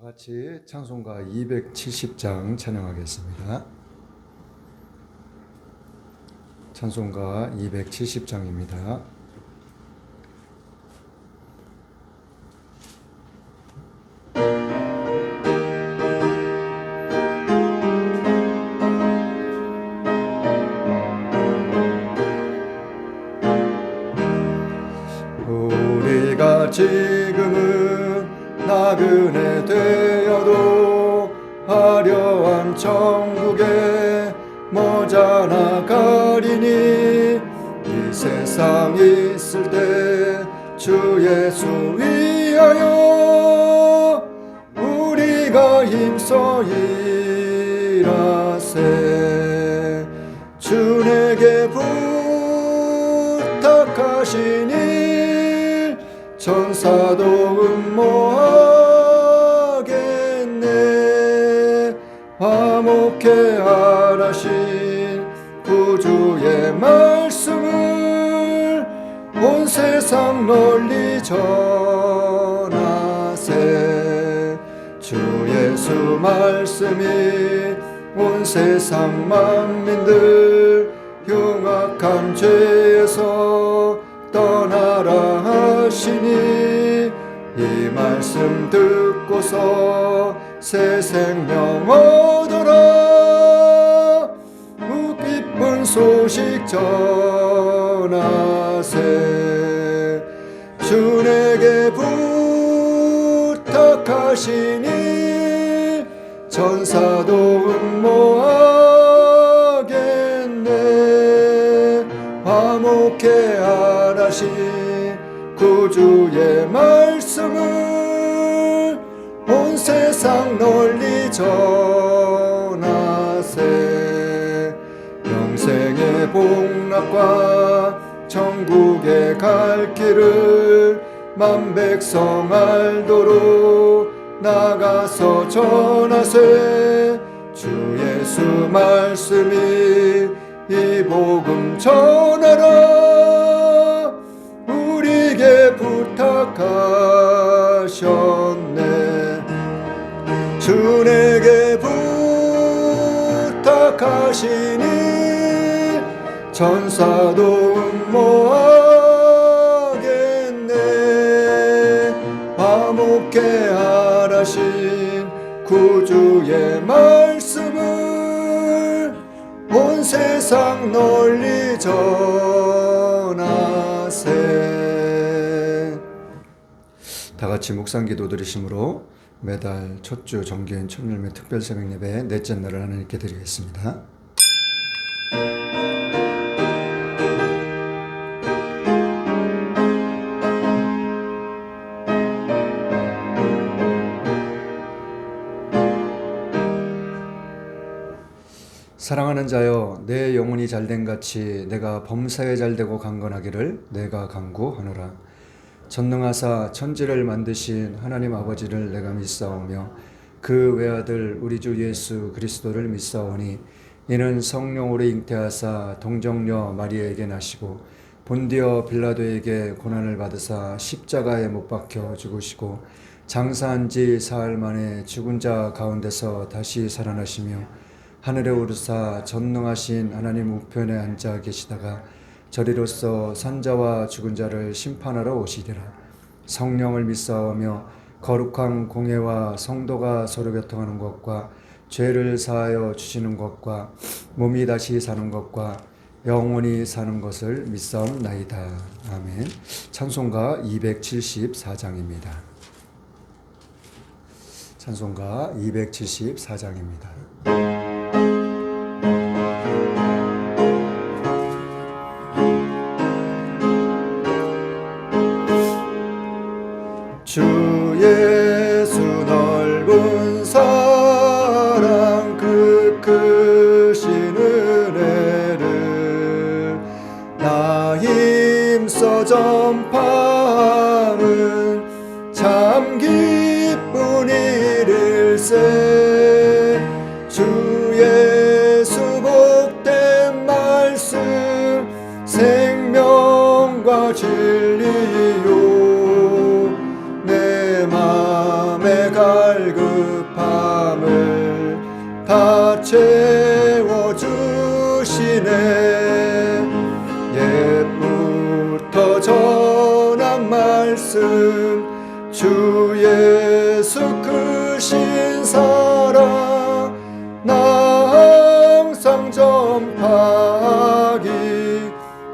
같이 찬송가 270장 찬양하겠습니다. 찬송가 270장입니다. 우리가 지금은 나그네 되어도 화려한 천국에 머지않아 가리니 이 세상 있을 때 주 예수 위하여 우리가 힘써 일하세. 주 내게 부탁하신 일 천사도 음모하겠네. 화목해 하라신 구주의 말씀을 온 세상 널리 전하세. 주 예수 말씀이 온 세상 만민들 흉악한 죄에서 떠나라 하시니 이 말씀 듣고서 새 생명 얻어라. 기쁜 소식 전하세. 주 내게 부탁하시니 천사도 음모하겠네. 화목해 하라신 구주의 말씀을 온 세상 널리 전하세. 영생의 복락과 천국에 갈 길을 만백성 알도록 나가서 전하세. 주 예수 말씀이 이 복음 전하라. 우리에게 부탁하셨네. 주 내게 부탁하시니 천사도 음모하겠네. 화목해 하라신 구주의 말씀을 온 세상 널리 전하세. 다 같이 묵상기도 드리심으로 매달 첫 주 정기인 천일매 특별 새벽 예배 넷째 날을 하나님께 드리겠습니다. 사랑하는 자여, 내 영혼이 잘된 같이 내가 범사에 잘되고 강건하기를 내가 간구하노라. 전능하사 천지를 만드신 하나님 아버지를 내가 믿사오며 그 외아들 우리 주 예수 그리스도를 믿사오니 이는 성령으로 잉태하사 동정녀 마리아에게 나시고 본디어 빌라도에게 고난을 받으사 십자가에 못 박혀 죽으시고 장사한 지 사흘 만에 죽은 자 가운데서 다시 살아나시며 하늘에 오르사 전능하신 하나님 우편에 앉아 계시다가 저리로서 산자와 죽은 자를 심판하러 오시리라. 성령을 믿사오며 거룩한 공회와 성도가 서로 교통하는 것과 죄를 사하여 주시는 것과 몸이 다시 사는 것과 영원히 사는 것을 믿사옵나이다. 아멘. 찬송가 274장입니다. 찬송가 274장입니다. 주 예수 넓은 사랑 그 크신 은혜를 나 힘써 전파하는 참 기쁜 일일세. 주 예수 복된 말씀 생명과 진리요 내 맘에 갈그 채워주시네. 옛부터 전한 말씀 주 예수 크신 사랑 나 항상 전파하기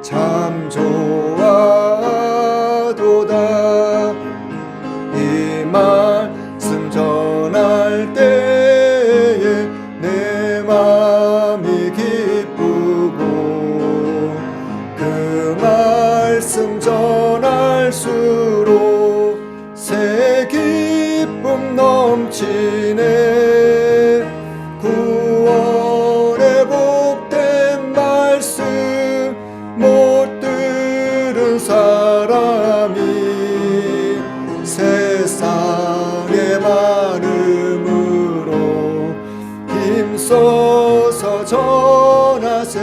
참 좋아도다. 이 말씀 전할 때에 내 맘이 기쁘고 그 말씀 전할수록 새 기쁨 넘치네. 구원의 복된 말씀 못 들은 사람이 세상의 많음으로 힘써서 전하세.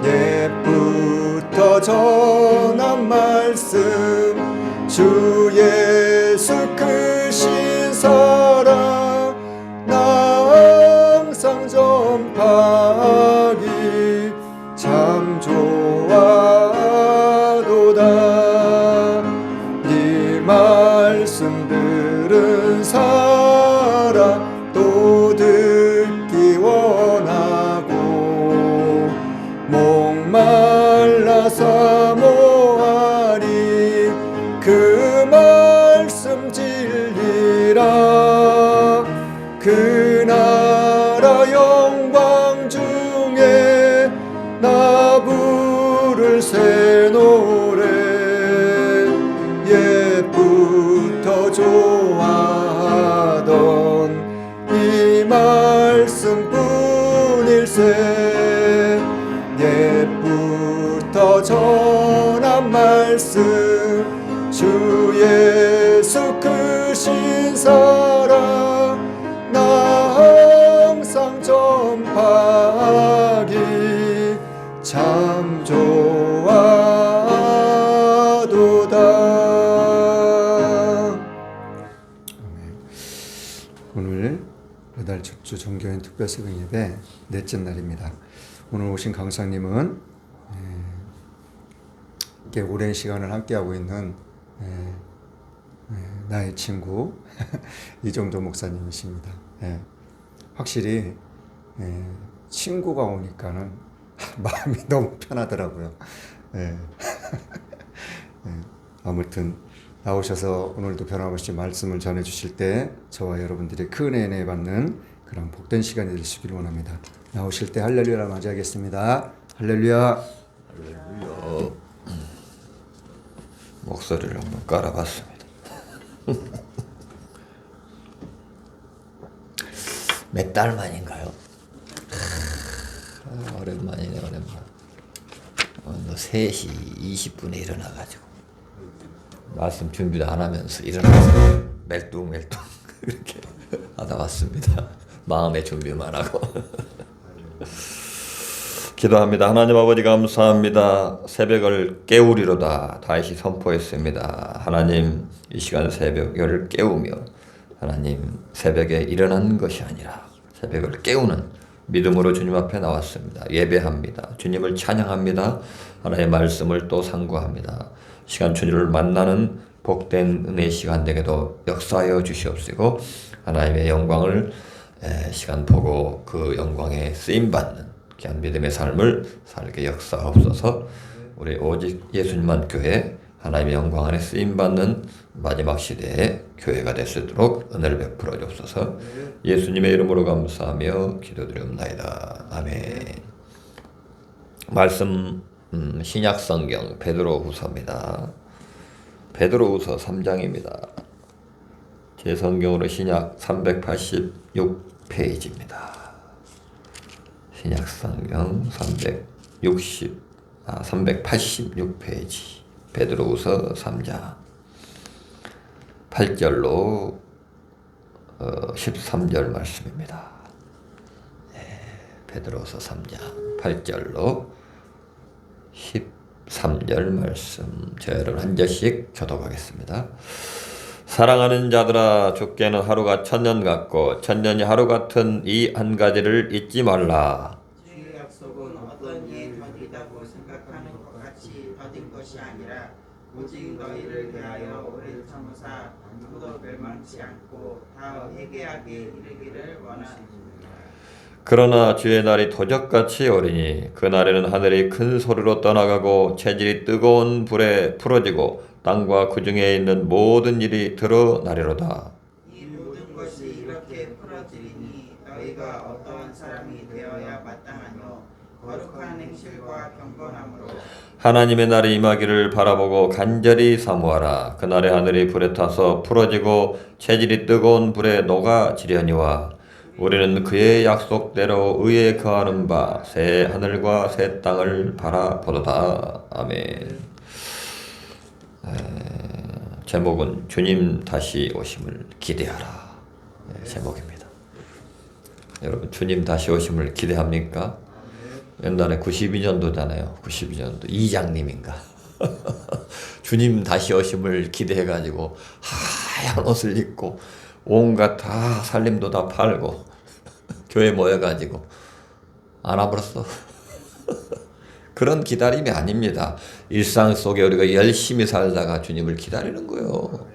옛부터 전한 말씀 주 예수 크신 사랑 나 항상 전파하기 참 좋아도다. 네 말씀 들은 사람 또 듣기 원하고 목말라 사모하니 그 말씀 진리라. 그 나라 영광 중에 나 부를 새 노래. 옛부터 좋아하던 이 말씀뿐일세. 옛부터 전한 말씀 주 예수 크신 사랑 나 항상 전파하기 참 좋아도다. 오늘 이달 첫주 종교인 특별 새벽 예배 넷째 날입니다. 오늘 오신 강사님은 이렇게 오랜 시간을 함께하고 있는 나의 친구 이정도 목사님이십니다. 확실히 친구가 오니까는 마음이 너무 편하더라고요. 아무튼 나오셔서 오늘도 변함없이 말씀을 전해주실 때 저와 여러분들이 큰 은혜 받는 그런 복된 시간이 되시길 원합니다. 나오실 때 할렐루야를 맞이하겠습니다. 할렐루야. 할렐루야. 목소리를 한번 깔아봤습니다. 몇 달 만인가요? 오랜만이네, 오랜만. 오늘 3시 20분에 일어나가지고 말씀 준비도 안 하면서 일어나서 멜뚱멜뚱 이렇게 하다 왔습니다. 마음의 준비만 하고. 기도합니다. 하나님 아버지 감사합니다. 새벽을 깨우리로다 다시 선포했습니다. 하나님 이 시간 새벽을 깨우며 하나님 새벽에 일어난 것이 아니라 새벽을 깨우는 믿음으로 주님 앞에 나왔습니다. 예배합니다. 주님을 찬양합니다. 하나님의 말씀을 또 상고합니다. 시간 주님을 만나는 복된 은혜의 시간 되게도 역사하여 주시옵시고 하나님의 영광을 시간 보고 그 영광에 쓰임받는 귀한 믿음의 삶을 살게 역사하옵소서. 우리 오직 예수님만 교회 하나님의 영광 안에 쓰임받는 마지막 시대의 교회가 될 수 있도록 은혜를 베풀어 주옵소서. 예수님의 이름으로 감사하며 기도드리옵나이다. 아멘. 말씀 신약성경 베드로후서입니다. 베드로후서 3장입니다. 제 성경으로 신약 386페이지입니다. 신약성경 386페이지 베드로후서 3장 8절로 13절 말씀입니다. 베드로후서 3장 8절로 13절 말씀 저희를 한 절씩 교독하겠습니다. 사랑하는 자들아 주께는 하루가 천년 같고 천년이 하루 같은 이 한 가지를 잊지 말라. 주의 약속은 어떤 이에 더디다고 생각하는 것 같이 더딘 것이 아니라 오직 너희를 위하여 오래 참으사 누구도 멸망치 않고 다 회개하게 이르기를 원하십니다. 그러나 주의 날이 도적같이 오리니 그 날에는 하늘이 큰 소리로 떠나가고 체질이 뜨거운 불에 풀어지고 땅과 그 중에 있는 모든 일이 드러나리로다. 이 모든 것이 이렇게 풀어지리니 너희가 어떠한 사람이 되어야 마땅하뇨 거룩한 행실과 경건함으로 하나님의 날이 임하기를 바라보고 간절히 사모하라. 그날에 하늘이 불에 타서 풀어지고 체질이 뜨거운 불에 녹아지려니와 우리는 그의 약속대로 의에 거하는 바 새 하늘과 새 땅을 바라보도다. 아멘. 제목은 주님 다시 오심을 기대하라. 제목입니다. 여러분 주님 다시 오심을 기대합니까? 옛날에 92년도잖아요. 92년도 이장님인가 주님 다시 오심을 기대해가지고 하얀 옷을 입고 온갖 다 살림도 다 팔고 교회 모여가지고 안 와버렸어. 그런 기다림이 아닙니다. 일상 속에 우리가 열심히 살다가 주님을 기다리는 거예요.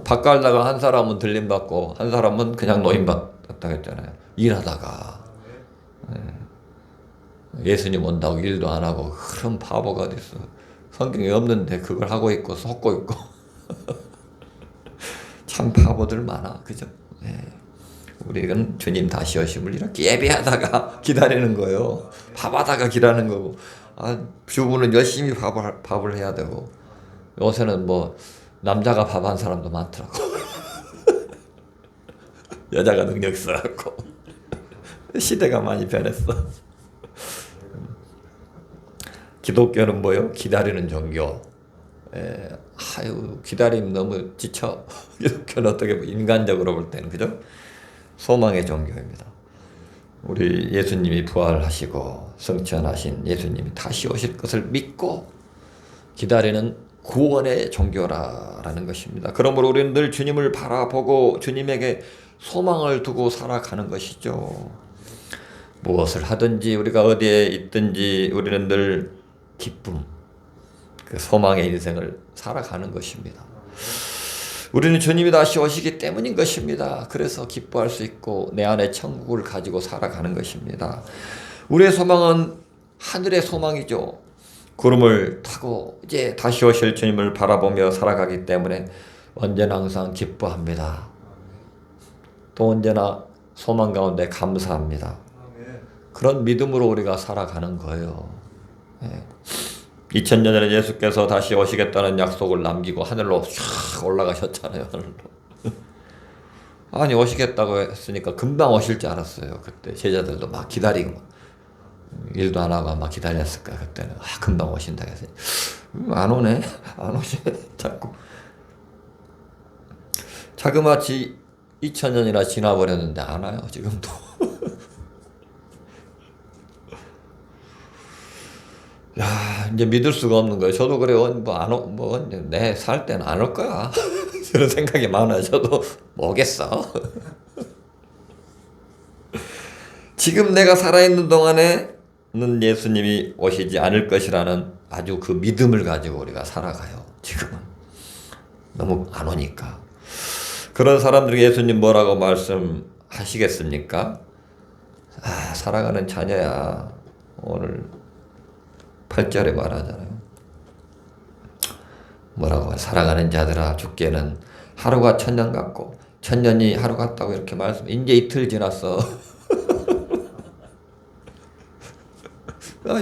밥 갈다가 한 사람은 들림받고 한 사람은 그냥 노임받았다 했잖아요. 일하다가 예수님 온다고 일도 안 하고 그런 바보가 어딨어. 성경에 없는데 그걸 하고 있고 속고 있고 참 바보들 많아. 그죠? 네. 우리는 주님 다시 오심을 이렇게 예배하다가 기다리는 거예요. 밥하다가 기다리는 거고. 주부는 열심히 밥을 해야 되고. 요새는 뭐 남자가 밥한 사람도 많더라고. 여자가 능력스럽고. 시대가 많이 변했어. 기독교는 뭐요? 기다리는 종교. 기다림 너무 지쳐. 기독교는 어떻게 인간적으로 볼 때는 그죠? 소망의 종교입니다. 우리 예수님이 부활하시고 성천하신 예수님이 다시 오실 것을 믿고 기다리는 구원의 종교라는 것입니다. 그러므로 우리는 늘 주님을 바라보고 주님에게 소망을 두고 살아가는 것이죠. 무엇을 하든지 우리가 어디에 있든지 우리는 늘 기쁨, 그 소망의 인생을 살아가는 것입니다. 우리는 주님이 다시 오시기 때문인 것입니다. 그래서 기뻐할 수 있고 내 안에 천국을 가지고 살아가는 것입니다. 우리의 소망은 하늘의 소망이죠. 구름을 타고 이제 다시 오실 주님을 바라보며 살아가기 때문에 언제나 항상 기뻐합니다. 또 언제나 소망 가운데 감사합니다. 그런 믿음으로 우리가 살아가는 거예요. 2000년 전에 예수께서 다시 오시겠다는 약속을 남기고 하늘로 쫙 올라가셨잖아요. 하늘로. 아니 오시겠다고 했으니까 금방 오실 줄 알았어요. 그때 제자들도 막 기다리고 일도 안 하고 막 기다렸을 거야. 그때는 금방 오신다 해서 안 오네. 안 오시네. 자꾸 자그마치 2000년이나 지나버렸는데 안 와요. 지금도. 야, 이제 믿을 수가 없는 거예요. 저도 그래요. 내 살 때는 안 올 거야. 그런 생각이 많아요. 저도 뭐겠어. 지금 내가 살아있는 동안에는 예수님이 오시지 않을 것이라는 아주 그 믿음을 가지고 우리가 살아가요. 지금은. 너무 안 오니까. 그런 사람들에게 예수님 뭐라고 말씀하시겠습니까? 살아가는 자녀야. 오늘 8절에 말하잖아요. 뭐라고? 사랑하는 자들아 주께는 하루가 천년 같고 천년이 하루 같다고 이렇게 말씀. 이제 이틀 지났어.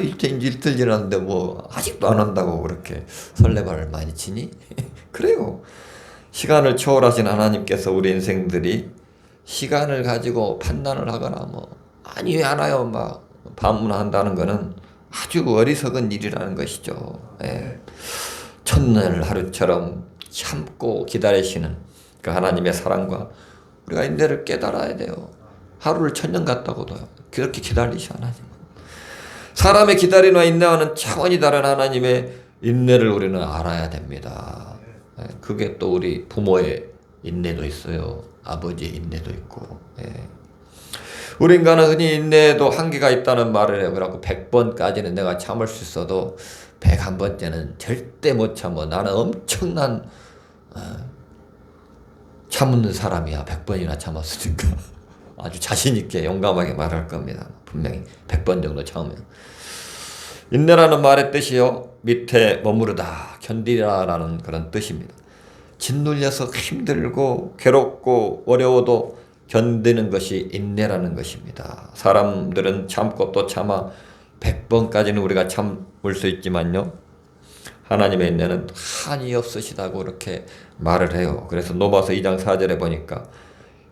이제 이틀 지났는데 뭐 아직도 안 한다고 그렇게 설레발을 많이 치니? 그래요. 시간을 초월하신 하나님께서 우리 인생들이 시간을 가지고 판단을 하거나 왜 안 와요 막 반문한다는 거는 아주 어리석은 일이라는 것이죠. 천년을 하루처럼 참고 기다리시는 그 하나님의 사랑과 우리가 인내를 깨달아야 돼요. 하루를 천년 같다고도 그렇게 기다리시 하나님은. 사람의 기다림과 인내와는 차원이 다른 하나님의 인내를 우리는 알아야 됩니다. 그게 또 우리 부모의 인내도 있어요. 아버지의 인내도 있고. 우리 인간은 흔히 인내도 한계가 있다는 말을 해요. 그래갖고 100번까지는 내가 참을 수 있어도 101번째는 절대 못 참아. 나는 엄청난 참는 사람이야. 100번이나 참았으니까. 아주 자신있게 용감하게 말할 겁니다. 분명히 100번 정도 참으면. 인내라는 말의 뜻이요, 밑에 머무르다, 견디라라는 그런 뜻입니다. 짓눌려서 힘들고 괴롭고 어려워도 견디는 것이 인내라는 것입니다. 사람들은 참고 또 참아 100번까지는 우리가 참을 수 있지만요, 하나님의 인내는 한이 없으시다고 이렇게 말을 해요. 그래서 로마서 2장 4절에 보니까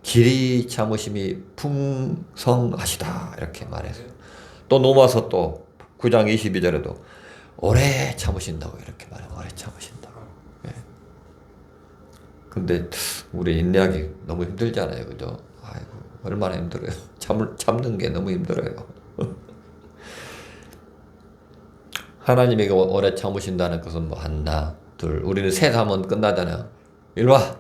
길이 참으심이 풍성하시다 이렇게 말했어요. 또 로마서 또 9장 22절에도 오래 참으신다고 이렇게 말해요. 오래 참으신다고. 근데 우리 인내하기 너무 힘들잖아요. 그죠? 아이고, 얼마나 힘들어요. 참는 게 너무 힘들어요. 하나님이 오래 참으신다는 것은 뭐 하나, 둘, 우리는 셋 하면 끝나잖아요. 이리 와.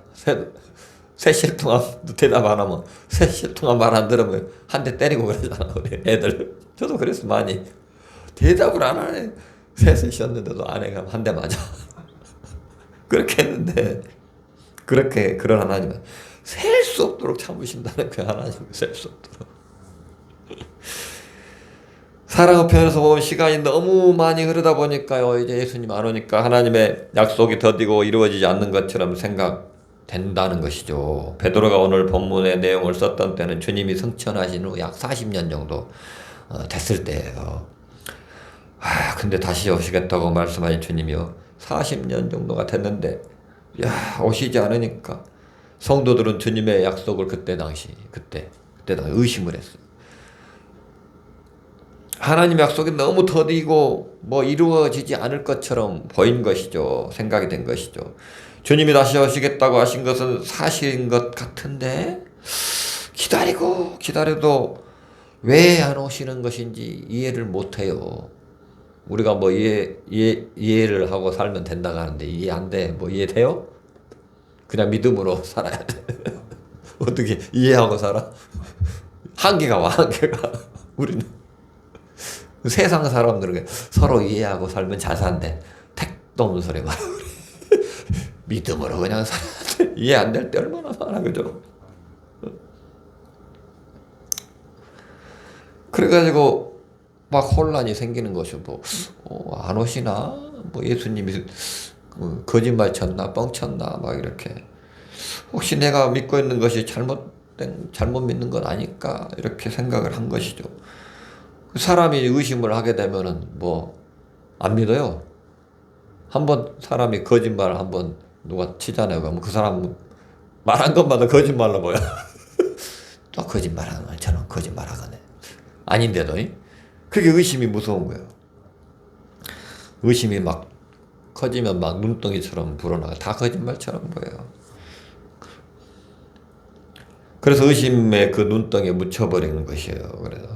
셋 동안 대답 안 하면, 셋 동안 말 안 들으면 한 대 때리고 그러잖아, 우리 애들. 저도 그래서 많이. 대답을 안 하네. 셋을 쉬었는데도 아내가 한 대 맞아. 그렇게 했는데, 그런 하나님은 셀 수 없도록 참으신다는 그 하나님을 셀 수 없도록. 사랑의 편에서 보면 시간이 너무 많이 흐르다 보니까요, 이제 예수님 안 오니까 하나님의 약속이 더디고 이루어지지 않는 것처럼 생각된다는 것이죠. 베드로가 오늘 본문의 내용을 썼던 때는 주님이 승천하신 후 약 40년 정도 됐을 때예요. 근데 다시 오시겠다고 말씀하신 주님이요, 40년 정도가 됐는데 오시지 않으니까 성도들은 주님의 약속을 그때 당시 의심을 했어요. 하나님 약속이 너무 더디고 뭐 이루어지지 않을 것처럼 보인 것이죠. 생각이 된 것이죠. 주님이 다시 오시겠다고 하신 것은 사실인 것 같은데 기다려도 왜 안 오시는 것인지 이해를 못해요. 우리가 뭐 이해를 하고 살면 된다고 하는데 이해 안 돼. 뭐 이해돼요? 그냥 믿음으로 살아야 돼. 어떻게 이해하고 살아? 한계가 와, 한계가. 우리는 세상 사람들은 서로 이해하고 살면 잘 산대. 택도 없는 소리 말아. 믿음으로 그냥 살아야 돼. 이해 안 될 때 얼마나 많아, 그죠? 그래가지고 막 혼란이 생기는 것이고, 안 오시나? 뭐 예수님이 거짓말 쳤나? 뻥 쳤나? 막 이렇게. 혹시 내가 믿고 있는 것이 잘못 믿는 건 아닐까? 이렇게 생각을 한 것이죠. 사람이 의심을 하게 되면은 뭐 안 믿어요. 한번 사람이 거짓말을 한번 누가 치잖아요. 그러면 그 사람 말한 것마다 거짓말로 보여. 또 거짓말하면 저는 거짓말하거든. 아닌데도 그게 의심이 무서운 거예요. 의심이 막 커지면 막 눈덩이처럼 불어나가. 다 거짓말처럼 보여요. 그래서 의심의 그 눈덩이에 묻혀버리는 것이에요. 그래서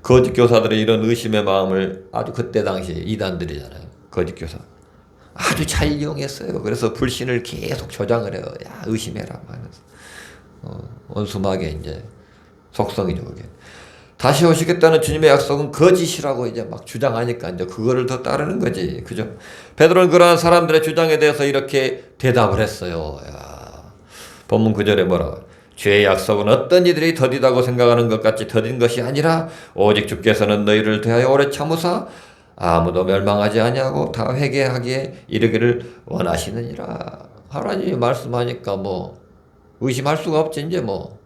거짓 교사들이 이런 의심의 마음을 아주 그때 당시 이단들이잖아요. 거짓 교사. 아주 잘 이용했어요. 그래서 불신을 계속 조장을 해요. 야, 의심해라. 하면서. 원수막의 이제 속성이죠, 그게. 다시 오시겠다는 주님의 약속은 거짓이라고 이제 막 주장하니까 이제 그거를 더 따르는 거지. 그죠? 베드로는 그러한 사람들의 주장에 대해서 이렇게 대답을 했어요. 야, 본문 9절에 뭐라고? 주의 약속은 어떤 이들이 더디다고 생각하는 것 같이 더딘 것이 아니라 오직 주께서는 너희를 대하여 오래 참으사 아무도 멸망하지 아니하고 다 회개하기에 이르기를 원하시느니라. 하나님이 말씀하니까 뭐 의심할 수가 없지. 이제 뭐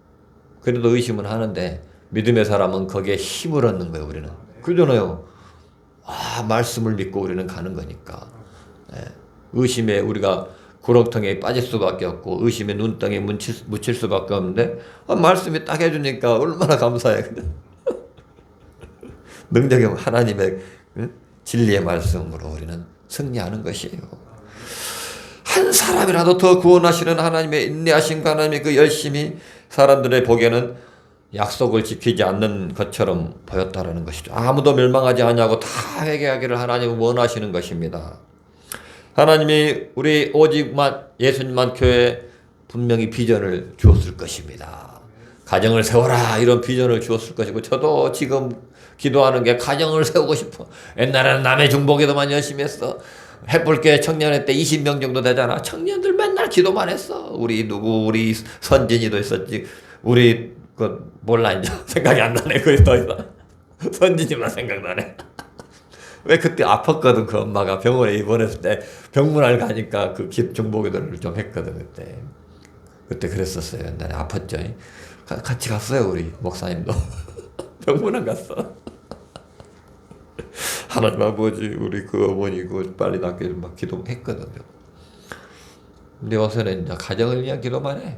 그래도 의심은 하는데 믿음의 사람은 거기에 힘을 얻는 거예요. 우리는 그러잖아요. 말씀을 믿고 우리는 가는 거니까. 의심에 우리가 구렁텅이에 빠질 수밖에 없고 의심의 눈덩이에 묻힐 수밖에 없는데 말씀이 딱 해주니까 얼마나 감사해. 능력이 하나님의 진리의 말씀으로 우리는 승리하는 것이에요. 한 사람이라도 더 구원하시는 하나님의 인내하신 하나님의 그 열심이 사람들의 보기에는 약속을 지키지 않는 것처럼 보였다라는 것이죠. 아무도 멸망하지 않냐고 다 회개하기를 하나님은 원하시는 것입니다. 하나님이 우리 오직만 예수님만 교회 분명히 비전을 주었을 것입니다. 가정을 세워라 이런 비전을 주었을 것이고 저도 지금 기도하는 게 가정을 세우고 싶어. 옛날에는 남의 중보기도만 열심히 했어. 해볼게 청년회 때 20명 정도 되잖아. 청년들 맨날 기도만 했어. 우리 우리 선진이도 있었지. 우리 몰라 이제 생각이 안 나네. 거의 더 이상 선진이만 생각나네. 왜 그때 아팠거든. 그 엄마가 병원에 입원했을 때 병문안 가니까 그 중보기도를 좀 했거든 그때. 그때 그랬었어요. 옛날에 아팠죠. 같이 갔어요 우리 목사님도. 병문안 갔어. 하나님 아버지 우리 그 어머니 그 빨리 낫게 막 기도했거든요. 근데 요새는 이제 가정을 위한 기도만 해.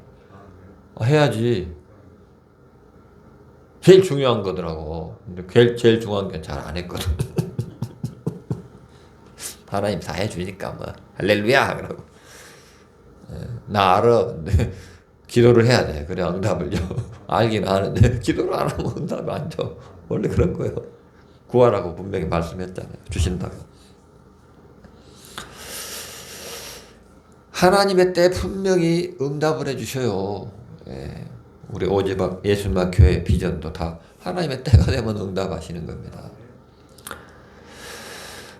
해야지. 제일 중요한 거더라고. 근데 제일 중요한 건 잘 안 했거든. 하나님 다 해주니까 뭐 할렐루야 그러고. 나 알아. 근데 기도를 해야 돼. 그래 응답을 줘. 알긴 아는데 기도를 안 하면 응답을 안 줘. 원래 그런 거예요. 구하라고 분명히 말씀했잖아요. 주신다고. 하나님의 때 분명히 응답을 해주셔요. 예. 우리 오지박 예수님만 교회 비전도 다 하나님의 때가 되면 응답하시는 겁니다.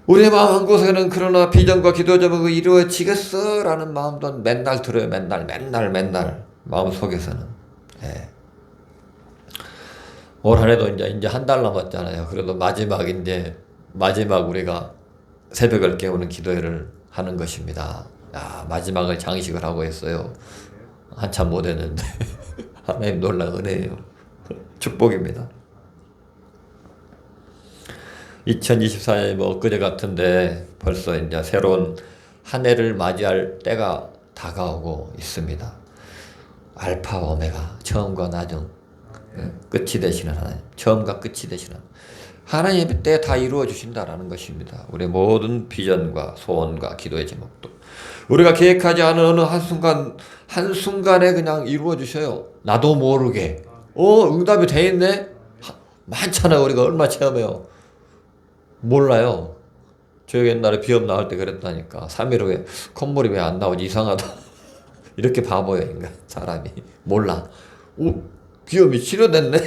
우리의 마음 한 곳에는 그러나 비전과 기도 제목이 이루어지겠어 라는 마음도 맨날 들어요. 맨날 마음 속에서는. 예. 올 한 해도 이제 한 달 남았잖아요. 그래도 마지막 우리가 새벽을 깨우는 기도회를 하는 것입니다. 마지막을 장식을 하고 했어요. 한참 못 했는데 하나님 놀라운 은혜예요. 축복입니다. 2024년이 뭐 엊그제 같은데 벌써 이제 새로운 한 해를 맞이할 때가 다가오고 있습니다. 알파 오메가 처음과 나중 끝이 되시는 하나님, 처음과 끝이 되시는 하나님의 때에 다 이루어 주신다라는 것입니다. 우리 모든 비전과 소원과 기도의 제목도 우리가 계획하지 않은 어느 한순간에 그냥 이루어 주셔요. 나도 모르게. 응답이 돼 있네? 많잖아요. 우리가 얼마 체험해요. 몰라요. 저 옛날에 비염 나올 때 그랬다니까. 3일 후에 콧물이 왜 안 나오지? 이상하다. 이렇게 바보예요, 인간. 사람이. 몰라. 비염이 치료됐네?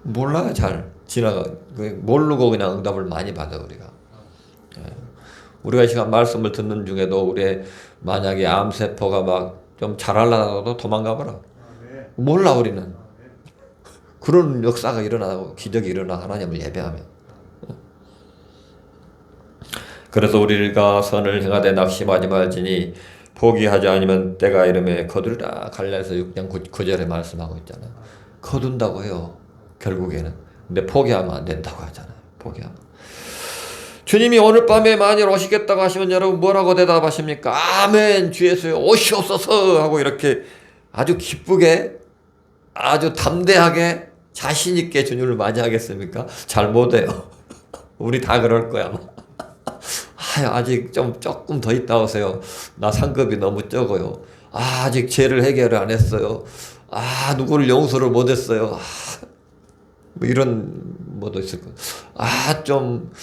몰라요, 잘. 지나가. 모르고 그냥 응답을 많이 받아, 우리가. 우리가 이 시간 말씀을 듣는 중에도 우리 만약에 암세포가 막 좀 자라려고 도망가 봐라. 몰라, 우리는. 그런 역사가 일어나고 기적이 일어나 하나님을 예배하면. 그래서 우리가 선을 행하되 낙심하지 말지니 포기하지 않으면 때가 이름에 거두리라. 갈라디아서 6장 9절에 말씀하고 있잖아요. 거둔다고 해요. 결국에는. 근데 포기하면 안 된다고 하잖아요. 포기하면. 주님이 오늘 밤에 만일 오시겠다고 하시면 여러분 뭐라고 대답하십니까? 아멘 주 예수여 오시옵소서 하고 이렇게 아주 기쁘게 아주 담대하게 자신 있게 주님을 맞이하겠습니까? 잘 못해요. 우리 다 그럴 거야. 아직 조금 더 있다 오세요. 나 상급이 너무 적어요. 아직 죄를 해결을 안 했어요. 누구를 용서를 못 했어요. 뭐 이런 뭐도 있을 거예요. 좀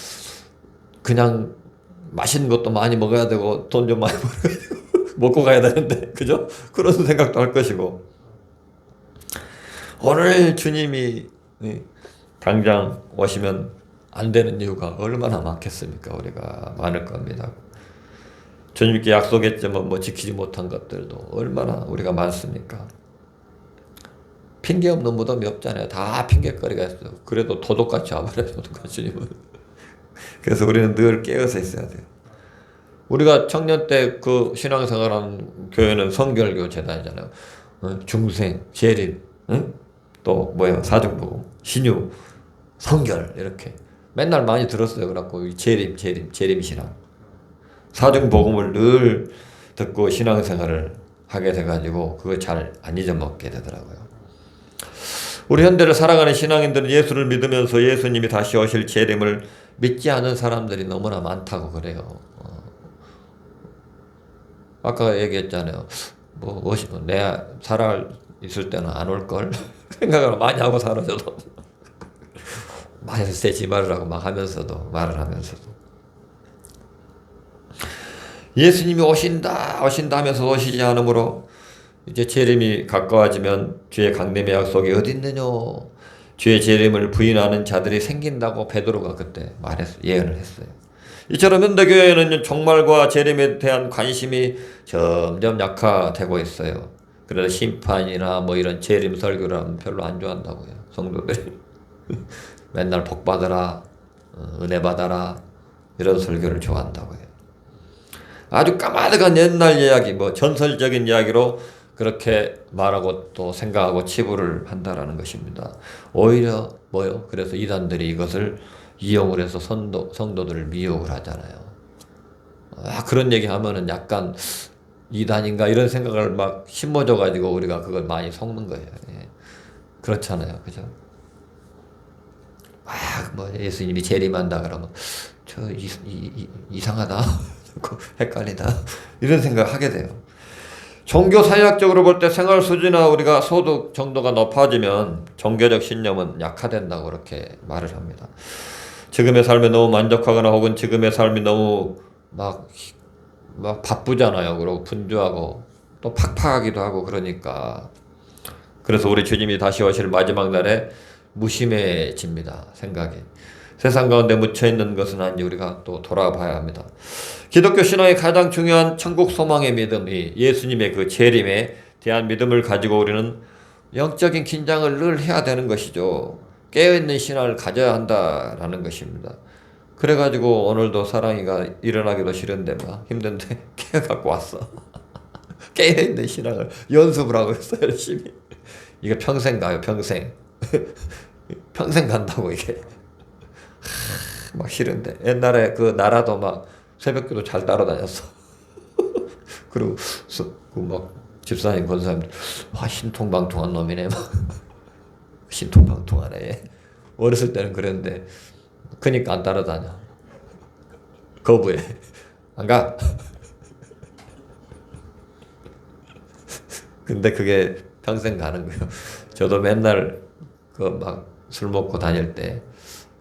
그냥 맛있는 것도 많이 먹어야 되고 돈 좀 많이 먹고 가야 되는데 그죠? 그런 생각도 할 것이고 오늘 주님이 당장 오시면 안 되는 이유가 얼마나 많겠습니까? 우리가 많을 겁니다. 주님께 약속했지만 뭐 지키지 못한 것들도 얼마나 우리가 많습니까? 핑계 없는 무덤이 없잖아요. 다 핑계거리가 있어요. 그래도 도둑같이 와버려요. 도둑같이 주님은. 그래서 우리는 늘 깨어서 있어야 돼요. 우리가 청년 때 그 신앙생활하는 교회는 성결교 재단이잖아요. 중생, 재림, 또 사중복음, 신유, 성결 이렇게 맨날 많이 들었어요. 그래갖고 재림 신앙, 사중복음을 늘 듣고 신앙생활을 하게 돼가지고 그거 잘 안 잊어먹게 되더라고요. 우리 현대를 살아가는 신앙인들은 예수를 믿으면서 예수님이 다시 오실 재림을 믿지 않은 사람들이 너무나 많다고 그래요. 아까 얘기했잖아요. 내가 살아 있을 때는 안 올걸? 생각을 많이 하고 살아서도. 많이 세지 말으라고 말을 하면서도. 예수님이 오신다 하면서 오시지 않으므로 이제 재림이 가까워지면 주의 강림의 약속이 어디 있느냐, 주의 재림을 부인하는 자들이 생긴다고 베드로가 그때 예언을 했어요. 이처럼 현대교회는 종말과 재림에 대한 관심이 점점 약화되고 있어요. 그래서 심판이나 뭐 이런 재림 설교를 별로 안 좋아한다고요, 성도들이. 맨날 복 받아라, 은혜 받아라, 이런 설교를 좋아한다고요. 아주 까마득한 옛날 이야기, 뭐 전설적인 이야기로 그렇게 말하고 또 생각하고 치부를 한다라는 것입니다. 오히려 뭐요? 그래서 이단들이 이것을 이용을 해서 성도들을 미혹을 하잖아요. 그런 얘기 하면은 약간 이단인가 이런 생각을 막 심어줘가지고 우리가 그걸 많이 속는 거예요. 예. 그렇잖아요. 그죠? 뭐 예수님이 재림한다 그러면 이상하다. 헷갈리다. 이런 생각을 하게 돼요. 종교 사회학적으로 볼 때 생활 수준이나 우리가 소득 정도가 높아지면 종교적 신념은 약화된다고 그렇게 말을 합니다. 지금의 삶에 너무 만족하거나 혹은 지금의 삶이 너무 막 바쁘잖아요. 그리고 분주하고 또 팍팍하기도 하고 그러니까. 그래서 우리 주님이 다시 오실 마지막 날에 무심해집니다. 생각이. 세상 가운데 묻혀있는 것은 아니 우리가 또 돌아봐야 합니다. 기독교 신앙의 가장 중요한 천국 소망의 믿음이 예수님의 그 재림에 대한 믿음을 가지고 우리는 영적인 긴장을 늘 해야 되는 것이죠. 깨어있는 신앙을 가져야 한다라는 것입니다. 그래가지고 오늘도 사랑이가 일어나기도 싫은데 막 힘든데 깨어갖고 왔어. 깨어있는 신앙을 연습을 하고 있어 열심히. 이게 평생 가요, 평생. 평생 간다고 이게. 막 싫은데 옛날에 그 나라도 막 새벽기도 잘 따라다녔어. 그리고 막 집사님 권사님들 신통방통한 놈이네 막. 신통방통하네. 어렸을 때는 그랬는데 그니까 안 따라다녀. 거부해. 안 가. 근데 그게 평생 가는 거예요. 저도 맨날 그 막 술 먹고 다닐 때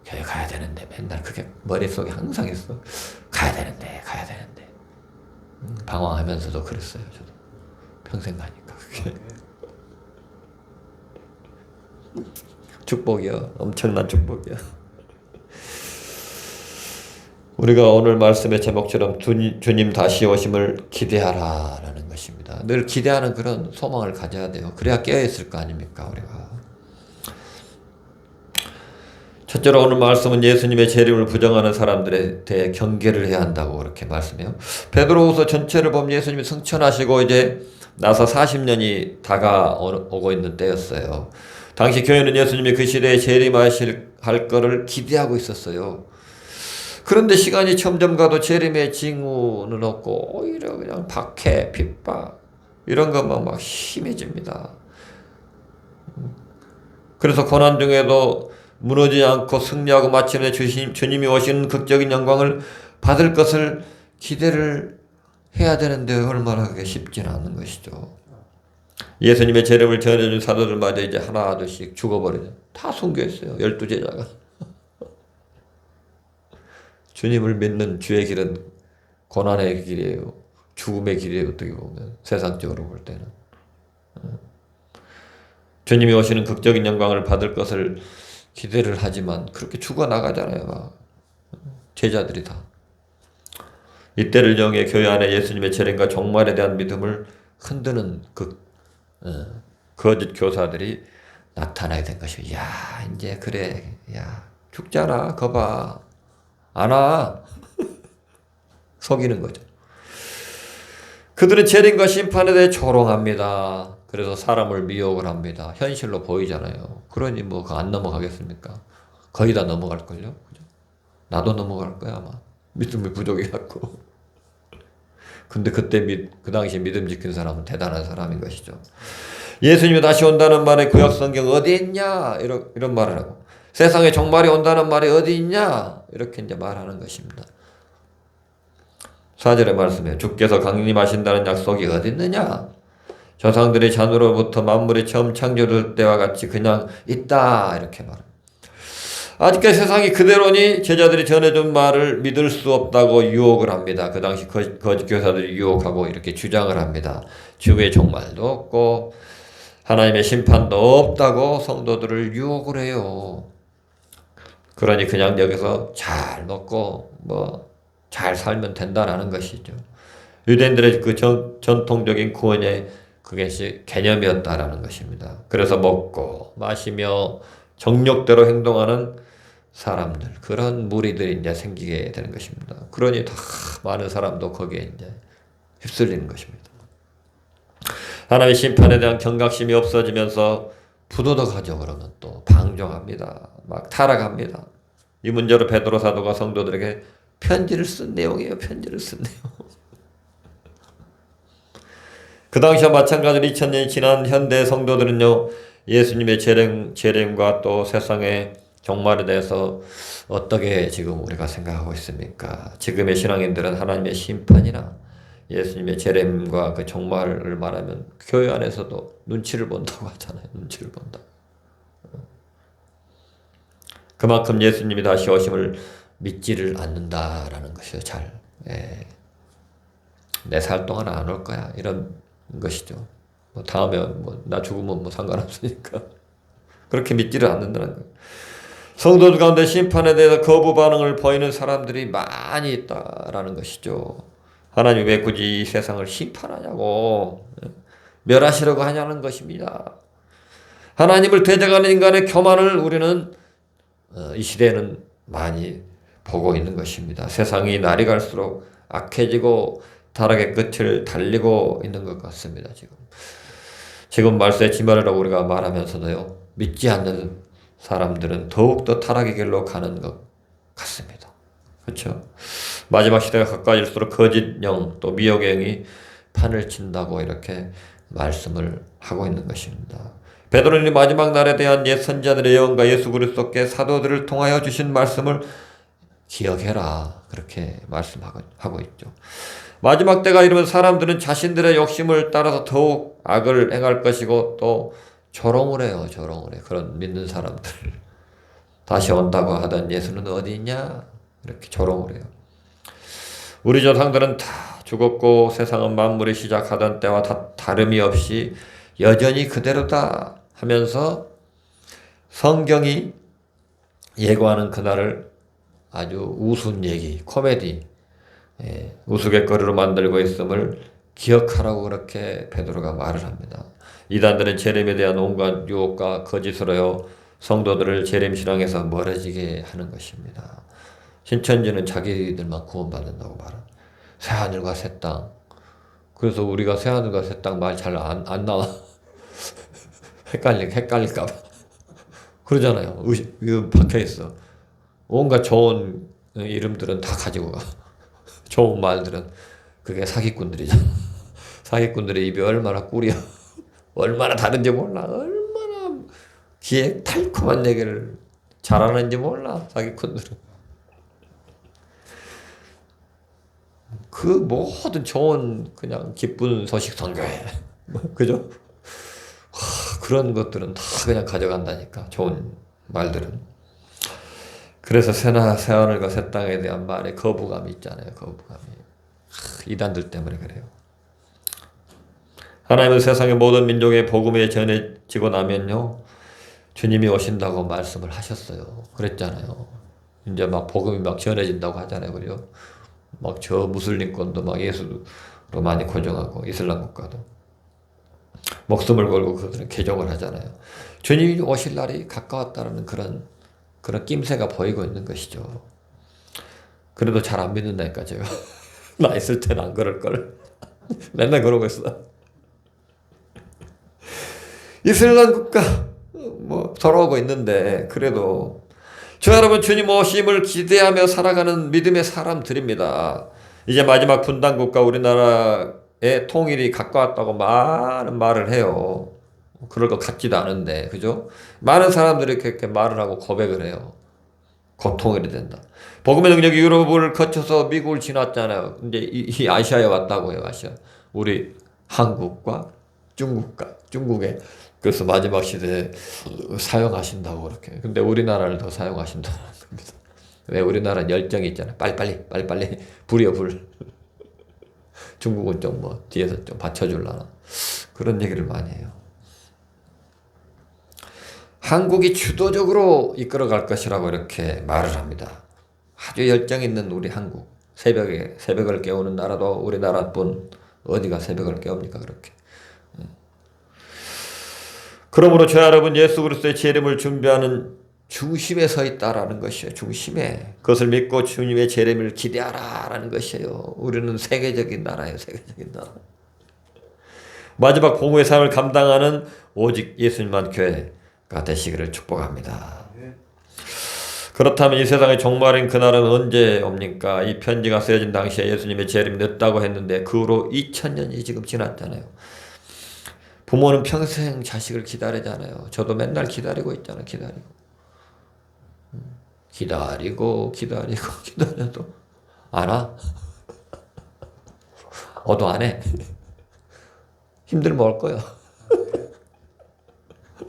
교회 가야 되는데 맨날 그게 머릿속에 항상 있어. 가야 되는데 방황하면서도 그랬어요. 저도 평생 가니까 그게 축복이야. 엄청난 축복이야. 우리가 오늘 말씀의 제목처럼 주님 다시 오심을 기대하라라는 것입니다. 늘 기대하는 그런 소망을 가져야 돼요. 그래야 깨어있을 거 아닙니까 우리가. 첫째로 오늘 말씀은 예수님의 재림을 부정하는 사람들에 대해 경계를 해야 한다고 그렇게 말씀해요. 베드로후서 전체를 보면 예수님이 승천하시고 이제 나서 40년이 다가오고 있는 때였어요. 당시 교회는 예수님이 그 시대에 재림할 거를 기대하고 있었어요. 그런데 시간이 점점 가도 재림의 징후는 없고 오히려 그냥 박해, 핍박 이런 것만 막 심해집니다. 그래서 고난 중에도 무너지지 않고 승리하고 마침내 주님이 오시는 극적인 영광을 받을 것을 기대를 해야 되는데 얼마나 그게 쉽지는 않은 것이죠. 예수님의 재림을 전해준 사도들마저 이제 하나둘씩 죽어버리죠. 다 순교했어요. 12제자가. 주님을 믿는 주의 길은 고난의 길이에요. 죽음의 길이에요. 어떻게 보면 세상적으로 볼 때는. 주님이 오시는 극적인 영광을 받을 것을 기대를 하지만 그렇게 죽어나가잖아요. 제자들이 다. 이때를 이용해 교회 안에 예수님의 재림과 종말에 대한 믿음을 흔드는 거짓 교사들이 나타나야 된 것이에요. 야 이제 그래. 야 죽잖아. 거봐. 안 와. 속이는 거죠. 그들은 재림과 심판에 대해 조롱합니다. 그래서 사람을 미혹을 합니다. 현실로 보이잖아요. 그러니 뭐 안 넘어가겠습니까? 거의 다 넘어갈걸요. 그죠? 나도 넘어갈 거야 아마. 믿음이 부족해갖고. 근데 그 당시 믿음 지킨 사람은 대단한 사람인 것이죠. 예수님이 다시 온다는 말에 구약 성경 어디 있냐 이런 말을 하고 세상에 종말이 온다는 말이 어디 있냐 이렇게 이제 말하는 것입니다. 4절의 말씀에 주께서 강림하신다는 약속이 어디 있느냐? 조상들의 잔으로부터 만물이 처음 창조될 때와 같이 그냥 있다 이렇게 말합니다. 아직까지 세상이 그대로니 제자들이 전해준 말을 믿을 수 없다고 유혹을 합니다. 그 당시 거짓 교사들이 유혹하고 이렇게 주장을 합니다. 주의 종말도 없고 하나님의 심판도 없다고 성도들을 유혹을 해요. 그러니 그냥 여기서 잘 먹고 뭐 잘 살면 된다라는 것이죠. 유대인들의 그 전통적인 구원의 그것이 개념이었다라는 것입니다. 그래서 먹고 마시며 정욕대로 행동하는 사람들, 그런 무리들이 이제 생기게 되는 것입니다. 그러니 다 많은 사람도 거기에 이제 휩쓸리는 것입니다. 하나님의 심판에 대한 경각심이 없어지면서 부도덕하죠. 그러면 또 방종합니다. 막 타락합니다. 이 문제로 베드로 사도가 성도들에게 편지를 쓴 내용이에요. 편지를 쓴 내용. 그 당시와 마찬가지로 2000년이 지난 현대 성도들은요, 예수님의 재림과 또 세상의 종말에 대해서 어떻게 지금 우리가 생각하고 있습니까? 지금의 신앙인들은 하나님의 심판이나 예수님의 재림과 그 종말을 말하면 교회 안에서도 눈치를 본다고 하잖아요. 눈치를 본다. 그만큼 예수님이 다시 오심을 믿지를 않는다라는 것이죠. 잘. 내 살 동안 안 올 거야. 이런 것이죠. 뭐 다음에 뭐 나 죽으면 뭐 상관없으니까. 그렇게 믿지를 않는다는 거예요. 성도들 가운데 심판에 대해서 거부 반응을 보이는 사람들이 많이 있다라는 것이죠. 하나님이 왜 굳이 이 세상을 심판하냐고, 멸하시려고 하냐는 것입니다. 하나님을 대적하는 인간의 교만을 우리는 이 시대에는 많이 보고 있는 것입니다. 세상이 날이 갈수록 악해지고 타락의 끝을 달리고 있는 것 같습니다. 지금 말세의 지말이라고 우리가 말하면서도요, 믿지 않는 사람들은 더욱더 타락의 길로 가는 것 같습니다. 그렇죠? 마지막 시대가 가까워질수록 거짓 영, 또 미혹의 영이 판을 친다고 이렇게 말씀을 하고 있는 것입니다. 베드로는 마지막 날에 대한 옛 선지자들의 예언과 예수 그리스도께 사도들을 통하여 주신 말씀을 기억해라, 그렇게 말씀하고 있죠. 마지막 때가 이르면 사람들은 자신들의 욕심을 따라서 더욱 악을 행할 것이고 또 조롱을 해요. 조롱을 해. 그런 믿는 사람들. 다시 온다고 하던 예수는 어디 있냐? 이렇게 조롱을 해요. 우리 조상들은 다 죽었고 세상은 만물이 시작하던 때와 다름이 없이 여전히 그대로다 하면서 성경이 예고하는 그날을 아주 우스운 얘기, 코미디, 우스갯거리로 만들고 있음을 기억하라고 그렇게 베드로가 말을 합니다. 이단들은 재림에 대한 온갖 유혹과 거짓으로요, 성도들을 재림신앙에서 멀어지게 하는 것입니다. 신천지는 자기들만 구원받는다고 말합니다. 새하늘과 새 땅. 그래서 우리가 새하늘과 새 땅 말 잘 안 나와. 헷갈릴까봐. 그러잖아요. 박혀 있어. 온갖 좋은 이름들은 다 가지고 가. 좋은 말들은. 그게 사기꾼들이잖아. 사기꾼들의 입이 얼마나 꿀이야. 얼마나 다른지 몰라. 얼마나 기획 달콤한 얘기를 잘하는지 몰라. 사기꾼들은. 그 모든 좋은 그냥 기쁜 소식 선교회. 그죠? 그런 것들은 다 그냥 가져간다니까. 좋은 말들은. 그래서 새하늘과 새 땅에 대한 말에 거부감이 있잖아요. 거부감이. 이단들 때문에 그래요. 하나님은 세상의 모든 민족의 복음이 전해지고 나면요, 주님이 오신다고 말씀을 하셨어요. 그랬잖아요. 이제 막 복음이 막 전해진다고 하잖아요. 그죠? 막 저 무슬림권도 막 예수로 많이 고정하고 이슬람 국가도 목숨을 걸고 그들은 개종을 하잖아요. 주님이 오실 날이 가까웠다는 그런 낌새가 보이고 있는 것이죠. 그래도 잘 안 믿는다니까 제가. 나 있을 때는 안 그럴 걸. 맨날 그러고 있어. 이슬람 국가 뭐 돌아오고 있는데 그래도 저 여러분, 주님 오심을 기대하며 살아가는 믿음의 사람들입니다. 이제 마지막 분단국가 우리나라의 통일이 가까웠다고 많은 말을 해요. 그럴 것 같지도 않은데, 그죠? 많은 사람들이 그렇게 말을 하고 고백을 해요. 곧 통일이 된다. 복음의 능력이 유럽을 거쳐서 미국을 지났잖아요. 이제 이 아시아에 왔다고요, 아시아. 우리 한국과 중국의 그래서 마지막 시대에 사용하신다고 그렇게. 근데 우리나라를 더 사용하신다는 겁니다. 왜? 우리나라는 열정이 있잖아요. 빨리빨리 불이요 불. 중국은 좀 뭐 뒤에서 좀 받쳐주려나 그런 얘기를 많이 해요. 한국이 주도적으로 이끌어갈 것이라고 이렇게 말을 합니다. 아주 열정 있는 우리 한국. 새벽을 깨우는 나라도 우리나라뿐 어디가 새벽을 깨웁니까 그렇게. 그러므로 저 여러분 예수 그리스도의 재림을 준비하는 중심에 서 있다라는 것이에요. 중심에. 그것을 믿고 주님의 재림을 기대하라라는 것이에요. 우리는 세계적인 나라예요. 세계적인 나라. 마지막 공의 삶을 감당하는 오직 예수님만 교회가 되시기를 축복합니다. 그렇다면 이 세상의 종말인 그날은 언제 옵니까? 이 편지가 쓰여진 당시에 예수님의 재림이 늦다고 했는데 그 후로 2000년이 지금 지났잖아요. 부모는 평생 자식을 기다리잖아요. 저도 맨날 기다리고 있잖아요. 기다려도 안 와? 어도 안 해? 힘들면 올 거야.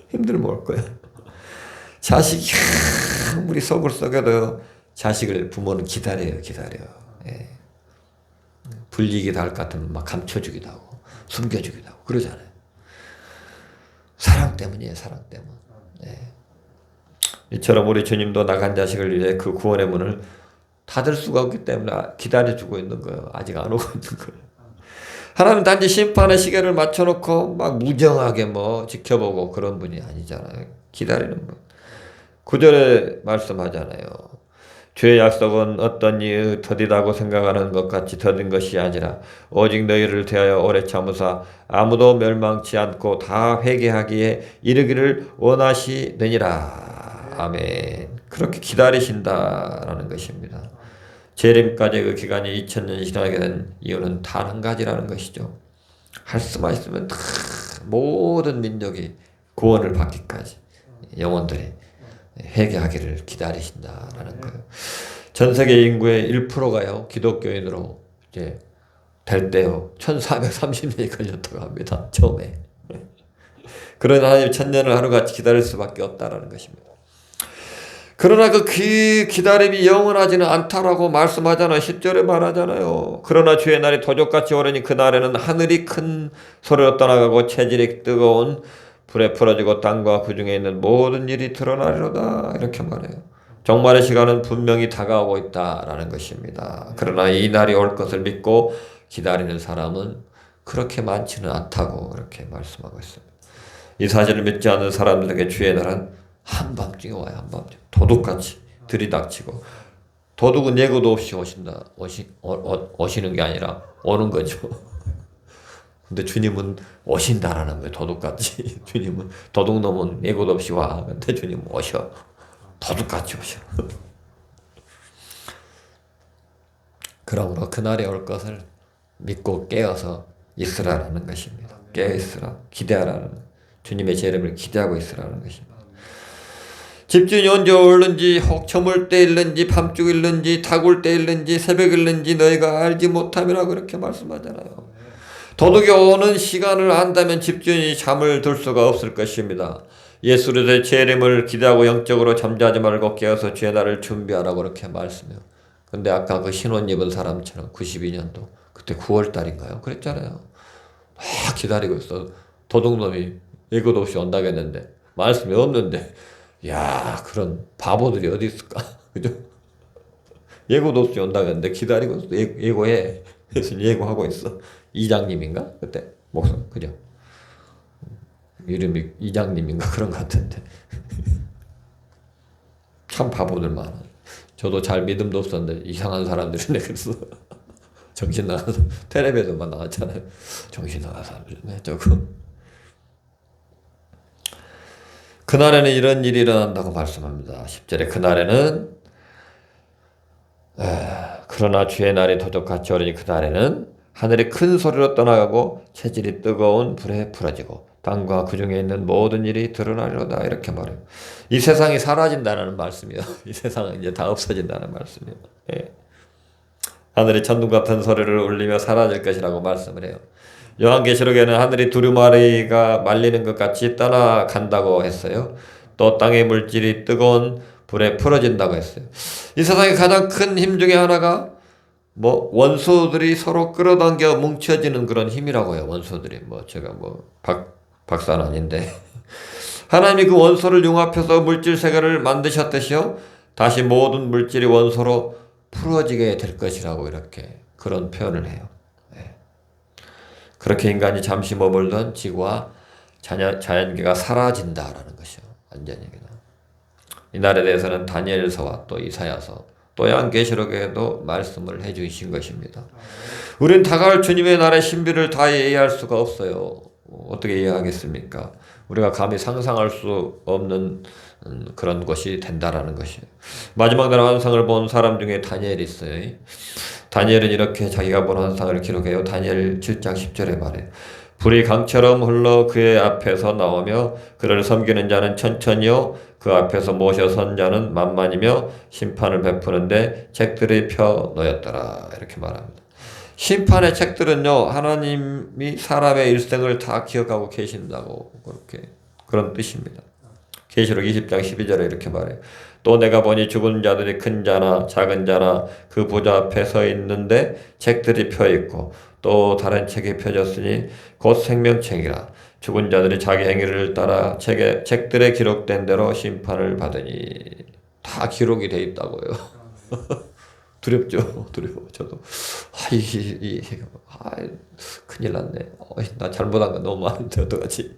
힘들면 올 거야. 자식이 아무리 속을 썩여도 자식을 부모는 기다려요. 예. 불리기도 할 것 같으면 막 감춰주기도 하고 숨겨주기도 하고 그러잖아요. 사랑 때문이에요. 사랑 때문. 예. 이처럼 우리 주님도 나간 자식을 위해 그 구원의 문을 닫을 수가 없기 때문에 기다려주고 있는 거예요. 아직 안 오고 있는 거예요. 하나님 단지 심판의 시계를 맞춰놓고 막 무정하게 뭐 지켜보고 그런 분이 아니잖아요. 기다리는 분. 9절에 말씀하잖아요. 주의 약속은 어떤 이의 더디다고 생각하는 것 같이 더딘 것이 아니라 오직 너희를 대하여 오래 참으사 아무도 멸망치 않고 다 회개하기에 이르기를 원하시느니라. 아멘. 그렇게 기다리신다라는 것입니다. 재림까지 그 기간이 2000년이 지나게 된 이유는 단 한 가지라는 것이죠. 할 수만 있으면 다 모든 민족이 구원을 받기까지 영혼들이 회개하기를 기다리신다라는 거예요. 전 세계 인구의 1%가요 기독교인으로 이제 될 때요 1430년이 걸렸다고 합니다. 처음에. 그런 하나님 천년을 하루같이 기다릴 수밖에 없다라는 것입니다. 그러나 그 기다림이 영원하지는 않다라고 말씀하잖아요. 10절에 말하잖아요. 그러나 주의 날이 도적같이 오르니 그날에는 하늘이 큰 소리로 떠나가고 체질이 뜨거운 불에 풀어지고 땅과 그 중에 있는 모든 일이 드러나리로다. 이렇게 말해요. 종말의 시간은 분명히 다가오고 있다라는 것입니다. 그러나 이 날이 올 것을 믿고 기다리는 사람은 그렇게 많지는 않다고 이렇게 말씀하고 있습니다. 이 사실을 믿지 않는 사람들에게 주의 날은 한밤중에 와요. 한밤중. 도둑같이 들이닥치고 도둑은 예고도 없이 오시는 게 아니라 오는 거죠. 근데 주님은 오신다라는 거예요. 도둑같이. 주님은 도둑놈은 예고도 없이 와. 근데 주님은 오셔. 도둑같이 오셔. 그러므로 그날이 올 것을 믿고 깨어서 있으라는 것입니다. 깨어 있으라. 기대하라는 주님의 재림을 기대하고 있으라는 것입니다. 집주인이 언제 오는지 혹 저물 때 일는지 밤중 일는지 다굴 때 일는지 새벽 일는지 너희가 알지 못함이라고 그렇게 말씀하잖아요. 도둑이 오는 시간을 안다면 집주인이 잠을 들 수가 없을 것입니다. 예수 그리스도의 재림을 기대하고 영적으로 잠자지 말고 깨어서 주의 날을 준비하라고 그렇게 말씀해요. 근데 아까 그 신혼 입은 사람처럼 92년도 그때 9월 달인가요? 그랬잖아요. 막 기다리고 있어. 도둑놈이 예고도 없이 온다고 했는데 말씀이 없는데 야 그런 바보들이 어디 있을까? 그죠? 예고도 없이 온다고 했는데 기다리고 있어. 예고해. 그래서 예고하고 있어. 이장님인가? 그때 목사 그죠? 이름이 이장님인가 그런 것 같은데 참 바보들 많아. 저도 잘 믿음도 없었는데 이상한 사람들이네. 그래서 정신 나가서 텔레비전만 나왔잖아요. 정신 나간 사람들이네 저거. 그날에는 이런 일이 일어난다고 말씀합니다. 10절에 그날에는 그러나 주의 날이 도적같이 오르니 그날에는 하늘이 큰 소리로 떠나가고 체질이 뜨거운 불에 풀어지고 땅과 그 중에 있는 모든 일이 드러나리로다. 이렇게 말해요. 이 세상이 사라진다는 말씀이요. 이 세상은 이제 다 없어진다는 말씀이요. 예. 하늘이 천둥 같은 소리를 울리며 사라질 것이라고 말씀을 해요. 요한계시록에는 하늘이 두루마리가 말리는 것 같이 떠나간다고 했어요. 또 땅의 물질이 뜨거운 불에 풀어진다고 했어요. 이 세상의 가장 큰 힘 중에 하나가 뭐 원소들이 서로 끌어당겨 뭉쳐지는 그런 힘이라고 해요. 원소들이 뭐 제가 뭐 박사는 아닌데 하나님이 그 원소를 융합해서 물질 세계를 만드셨듯이요. 다시 모든 물질이 원소로 풀어지게 될 것이라고 이렇게 그런 표현을 해요. 네. 그렇게 인간이 잠시 머물던 지구와 자연계가 사라진다라는 것이요. 완전히 그냥. 이날에 대해서는 다니엘서와 또 이사야서 또 요한계시록에도 말씀을 해주신 것입니다. 우리는 다가올 주님의 날의 신비를 다 이해할 수가 없어요. 어떻게 이해하겠습니까? 우리가 감히 상상할 수 없는 그런 것이 된다라는 것이에요. 마지막 날 환상을 본 사람 중에 다니엘이 있어요. 다니엘은 이렇게 자기가 본 환상을 기록해요. 다니엘 7장 10절에 말해요. 불이 강처럼 흘러 그의 앞에서 나오며 그를 섬기는 자는 천천히요 그 앞에서 모셔 선 자는 만만이며 심판을 베푸는데 책들이 펴 놓였더라 이렇게 말합니다. 심판의 책들은요 하나님이 사람의 일생을 다 기억하고 계신다고 그렇게 그런 뜻입니다. 계시록 20장 12절에 이렇게 말해요. 또 내가 보니 죽은 자들이 큰 자나 작은 자나 그 보좌 앞에 서 있는데 책들이 펴 있고 또 다른 책이 펴졌으니 곧 생명책이라 죽은 자들이 자기 행위를 따라 책들에 기록된 대로 심판을 받으니 다 기록이 돼 있다고요. 두렵죠. 두려워. 저도 큰일 났네. 나 잘못한 거 너무 많은데 어떡하지?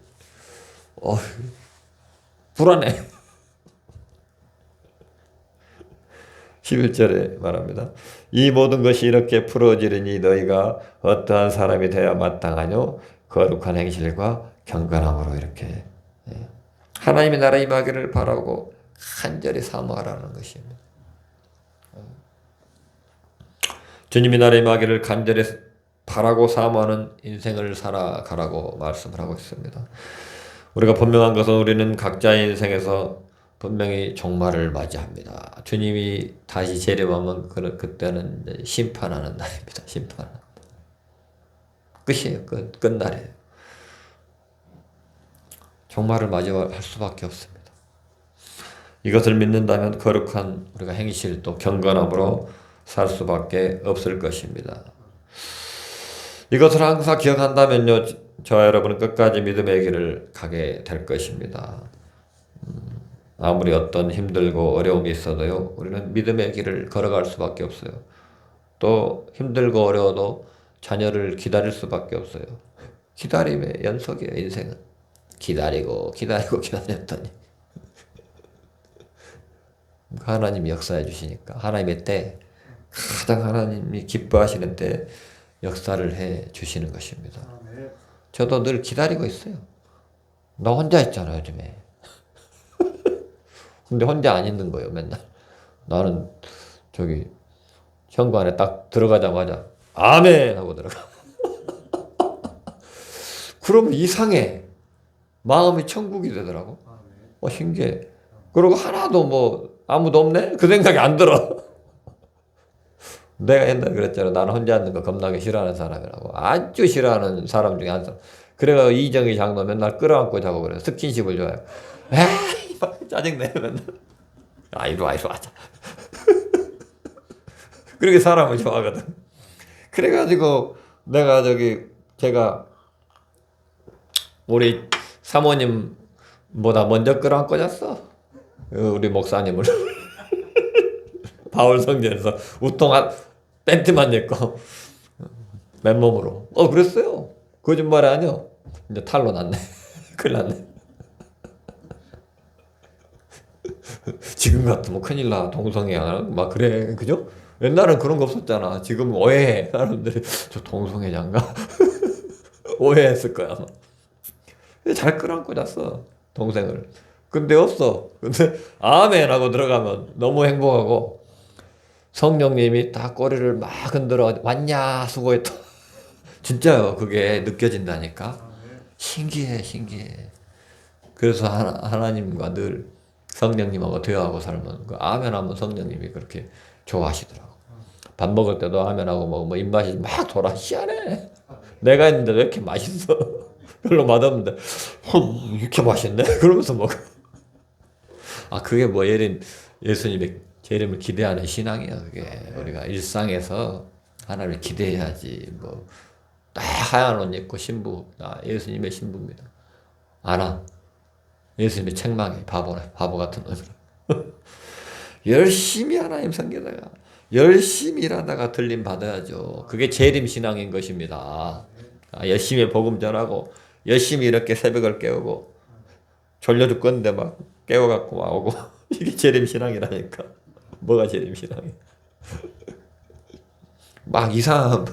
불안해. 11절에 말합니다. 이 모든 것이 이렇게 풀어지리니 너희가 어떠한 사람이 되어야 마땅하뇨? 거룩한 행실과 경건함으로 이렇게 하나님의 나라 임하기를 바라고 간절히 사모하라는 것입니다. 주님이 나라 임하기를 간절히 바라고 사모하는 인생을 살아가라고 말씀을 하고 있습니다. 우리가 분명한 것은 우리는 각자의 인생에서 분명히 종말을 맞이합니다. 주님이 다시 재림하면 그때는 심판하는 날입니다. 심판하는 날. 끝이에요. 끝날이에요. 종말을 맞이할 수밖에 없습니다. 이것을 믿는다면 거룩한 우리가 행실 또 경건함으로 살 수밖에 없을 것입니다. 이것을 항상 기억한다면요, 저와 여러분은 끝까지 믿음의 길을 가게 될 것입니다. 아무리 어떤 힘들고 어려움이 있어도요, 우리는 믿음의 길을 걸어갈 수밖에 없어요. 또 힘들고 어려워도 자녀를 기다릴 수밖에 없어요. 기다림의 연속이에요, 인생은. 기다리고 기다렸더니 하나님이 역사해 주시니까 하나님의 때 가장 하나님이 기뻐하시는 때 역사를 해 주시는 것입니다. 저도 늘 기다리고 있어요. 나 혼자 있잖아 요즘에. 근데 혼자 안 있는 거예요 맨날. 나는 저기 현관에 딱 들어가자마자 아멘 하고 들어가. 그러면 이상해. 마음이 천국이 되더라고. 신기해. 그리고 하나도 뭐 아무도 없네? 그 생각이 안 들어. 내가 옛날에 그랬잖아. 나는 혼자 있는 거 겁나게 싫어하는 사람이라고. 아주 싫어하는 사람 중에 한 사람. 그래가 이정희 장로 맨날 끌어안고 자고 그래. 스킨십을 좋아해요. 에이, 짜증내 맨날. 이리 와 하자. 그렇게 사람을 좋아하거든. 그래가지고 내가 제가 우리 사모님보다 먼저 끌어안고 잤어. 우리 목사님을. 바울 성전에서 우통한 팬티만 입고 맨몸으로. 그랬어요. 거짓말이 아니요. 이제 탈로 났네. 큰일 났네. 지금 같으면 큰일 나. 동성애야. 막 그래. 그죠? 옛날엔 그런 거 없었잖아. 지금 오해해. 사람들이 저 동성애자인가? 오해했을 거야. 잘 끌어안고 잤어. 동생을. 근데 없어. 근데 아멘 하고 들어가면 너무 행복하고 성령님이 다 꼬리를 막 흔들어 왔냐 수고했다. 진짜요. 그게 느껴진다니까. 신기해. 그래서 하나님과 늘 성령님하고 대화하고 살면 그 아멘 하면 성령님이 그렇게 좋아하시더라고. 밥 먹을 때도 아멘 하고 먹으면 입맛이 막 돌아. 희한해. 내가 했는데 왜 이렇게 맛있어? 별로 맛없는데 이렇게 맛있네? 그러면서 먹어. 그게 뭐 예수님의 재림을 기대하는 신앙이야. 그게 우리가 일상에서 하나님을 기대해야지. 뭐 딱 하얀 옷 입고 신부, 나 예수님의 신부입니다. 알아? 예수님의 책망이 바보네, 바보 같은 놈이라. 열심히 하나님 섬기다가 열심히 일하다가 들림 받아야죠. 그게 재림 신앙인 것입니다. 열심히 복음 전하고 열심히 이렇게 새벽을 깨우고 졸려 죽겠는데 막 깨워갖고 막 오고 이게 재림 신앙이라니까. 뭐가 재림 신앙이야? 막 이상한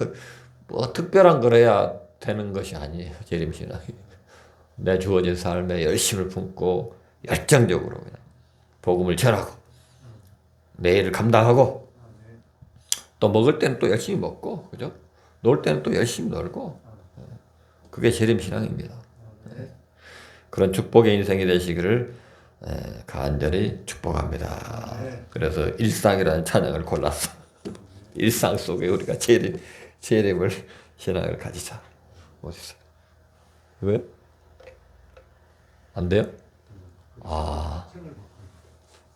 뭐 특별한 걸 해야 되는 것이 아니에요. 재림 신앙이. 내 주어진 삶에 열심을 품고 열정적으로 그냥 복음을 전하고 내 일을 감당하고 또 먹을 때는 또 열심히 먹고, 그죠? 놀 때는 또 열심히 놀고, 그게 재림 신앙입니다. 그런 축복의 인생이 되시기를 간절히 축복합니다. 그래서 일상이라는 찬양을 골랐어. 일상 속에 우리가 재림을 신앙을 가지자. 어딨어? 왜? 안 돼요?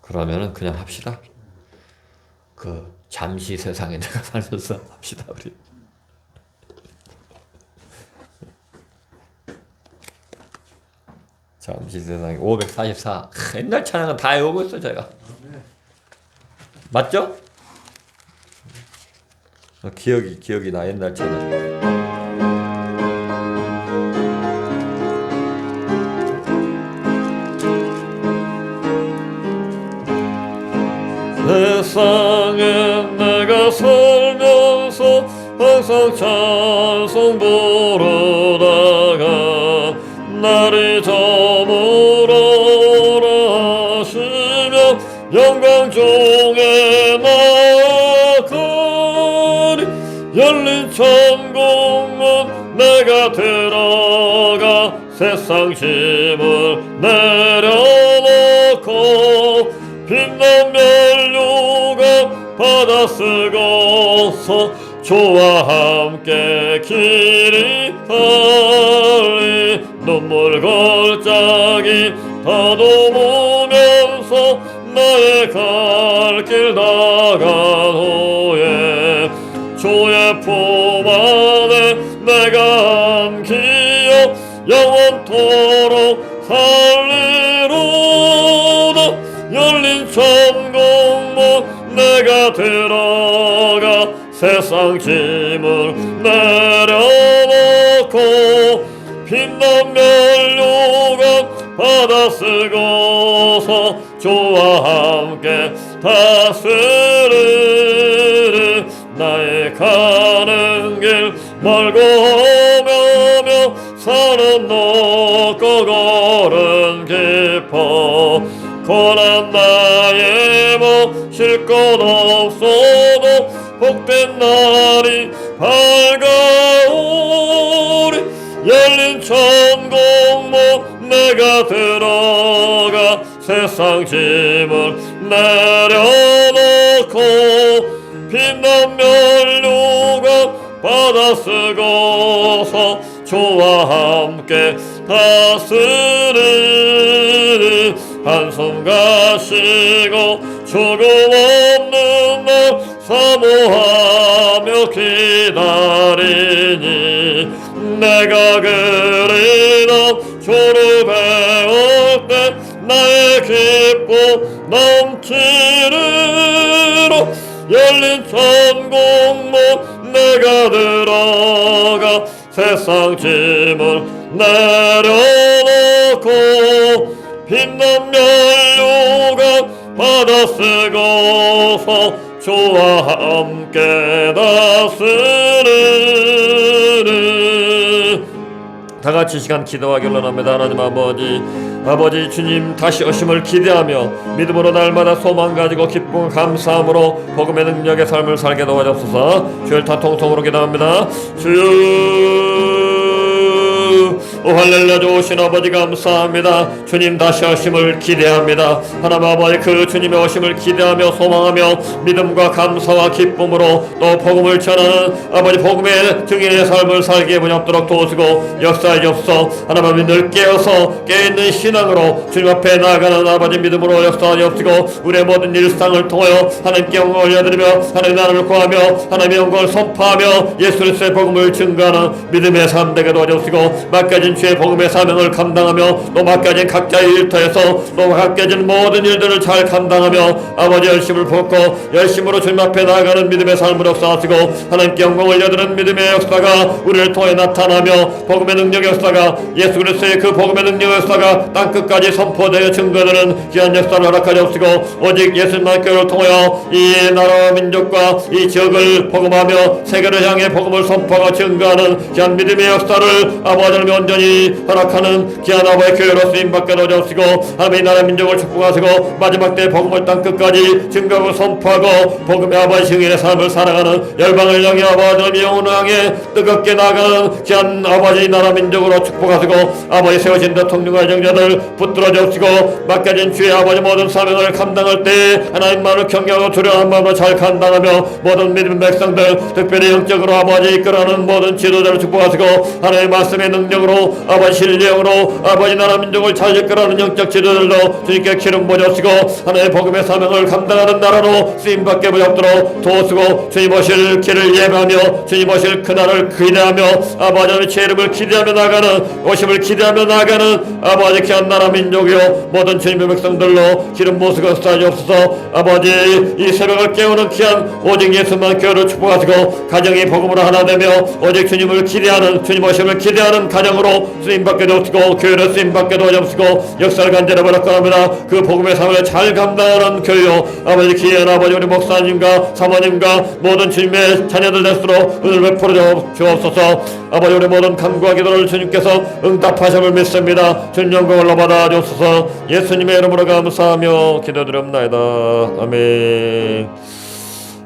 그러면은 그냥 합시다. 잠시 세상에 내가 살면서 합시다, 우리. 잠시 세상에 544. 옛날 찬양은 다 외우고 있어, 제가. 맞죠? 기억이 나, 옛날 찬양. 세상에 내가 살면서 항상 찬송 부르다가 날이 저물어라 하시며 영광 중에 나가리 열린 천국문 내가 들어가 세상 짐을 내려놓고 빛난 면류관 받아 쓰고서 주와 함께 길이 달리 눈물 골짜기 다듬으면서 나의 갈 길 나간 후에 주의 품 안에 내가 안기어 영원토록 살리로다 열린 천국문 내가 들어가 세상 짐을 내려놓고 빛난 면류관 받아 쓰고서 주와 함께 다스리리 나의 가는 길 멀고 험하며 산은 높고 걸은 깊어 고난 나의 쉴 것 없어도 복된 날이 밝아오리 열린 천국문 내가 들어가 세상 짐을 내려놓고 빛난 면류관 받아 쓰고서 주와 함께 다스리리 한숨 가시고 조금 없는 날 사모하며 기다리니 내가 그리나 주를 배울 때 나의 기쁨 넘치리라 열린 천국문 내가 들어가 세상 짐을 내려놓고 빛난 면류관 받아 쓰고서 주와 함께 다스리리 다같이 시간 기도하기 원합니다. 하나님 아버지 주님 다시 오심을 기대하며 믿음으로 날마다 소망 가지고 기쁨 감사함으로 복음의 능력의 삶을 살게 도와주옵소서. 주를 다 통통으로 기도합니다. 주여 오 할렐루야. 좋으신 아버지 감사합니다. 주님 다시 오심을 기대합니다. 하나님 아버지 그 주님의 오심을 기대하며 소망하며 믿음과 감사와 기쁨으로 또 복음을 전하는 아버지 복음의 증인의 삶을 살게 해보도록 도우시고 역사해 주옵소서. 하나님 아버지 늘 깨어서 깨있는 신앙으로 주님 앞에 나아가는 아버지 믿음으로 역사해 주옵시고 우리의 모든 일상을 통하여 하나님께 영광을 올려드리며 하나님의 나라를 구하며 하나님의 영광을 선포하며 예수 그리스도의 복음을 증거하는 믿음의 삶 되게 도와주시고 맡겨진 주의 복음의 사명을 감당하며 또 맡겨진 각자의 일터에서 또 맡겨진 모든 일들을 잘 감당하며 아버지 열심을 붓고 열심으로 주님 앞에 나아가는 믿음의 삶을 역사하시고 하나님께 영광을 올려드리는 믿음의 역사가 우리를 통해 나타나며 복음의 능력 역사가 예수 그리스도의 그 복음의 능력 역사가 땅끝까지 선포되어 증거되는 귀한 역사를 허락하옵시고 오직 예수님만 교회를 통하여 이 나라와 민족과 이 지역을 복음하며 세계를 향해 복음을 선포하고 증거하는 귀한 믿음의 역사를 아버지를 온전히 허락하는 귀한 아버지의 교회로 쓰임받게 도와주옵시고 하나님의 나라 민족을 축복하시고 마지막 때 복음을 땅끝까지 증거하고 선포하고 복음의 아버지 증인의 삶을 살아가는 열방을 향해 아버지를 영혼을 향해 뜨겁게 나가는 귀한 아버지 나라 민족으로 축복하시고 아버지 세우신 대통령과 정자들 붙들어 주옵시고 맡겨진 주의 아버지 모든 사명을 감당할 때 하나님만을 경외하고 두려워하는 마음으로 잘 감당하며 모든 믿음 백성들 특별히 영적으로 아버지 이끌어가는 모든 지도자를 축복하시고 하나님의 말씀의 능력으로 아버지 신령으로 아버지 나라 민족을 잘 이끌어가는 영적 지도자들로 주님께 기름 부어주시고 하나님의 복음의 사명을 감당하는 나라로 쓰임받게 하도록 도우시고 주님 오실 길을 예배하며 주님 오실 그날을 기대하며 아버지의 제 이름을 기대하며 나가는 오심을 기대하며 나가는 아버지 귀한 나라 민족이요 모든 주님의 백성들로 기름 부으시고 쌓여옵소서. 아버지 이 새벽을 깨우는 귀한 오직 예수만 교회를 축복하시고 가정이 복음으로 하나 되며 오직 주님을 기대하는 주님 오심을 기대하는 가정으로 쓰임받게 되옵시고 교회를 쓰임받게 도와주옵시고 역사를 간절히 바라옵나이다. 그 복음의 삶을 잘 감당하는 교회요 아버지 귀한 아버지 우리 목사님과 사모님과 모든 주님의 자녀들 될수록 은혜를 베풀어 주옵소서. 아버지 우리 모든 간구와 기도를 주님께서 응답하심을 믿습니다. 주님 영광을 받아 주옵소서. 예수님의 이름으로 감사하며 기도드립나이다. 아멘.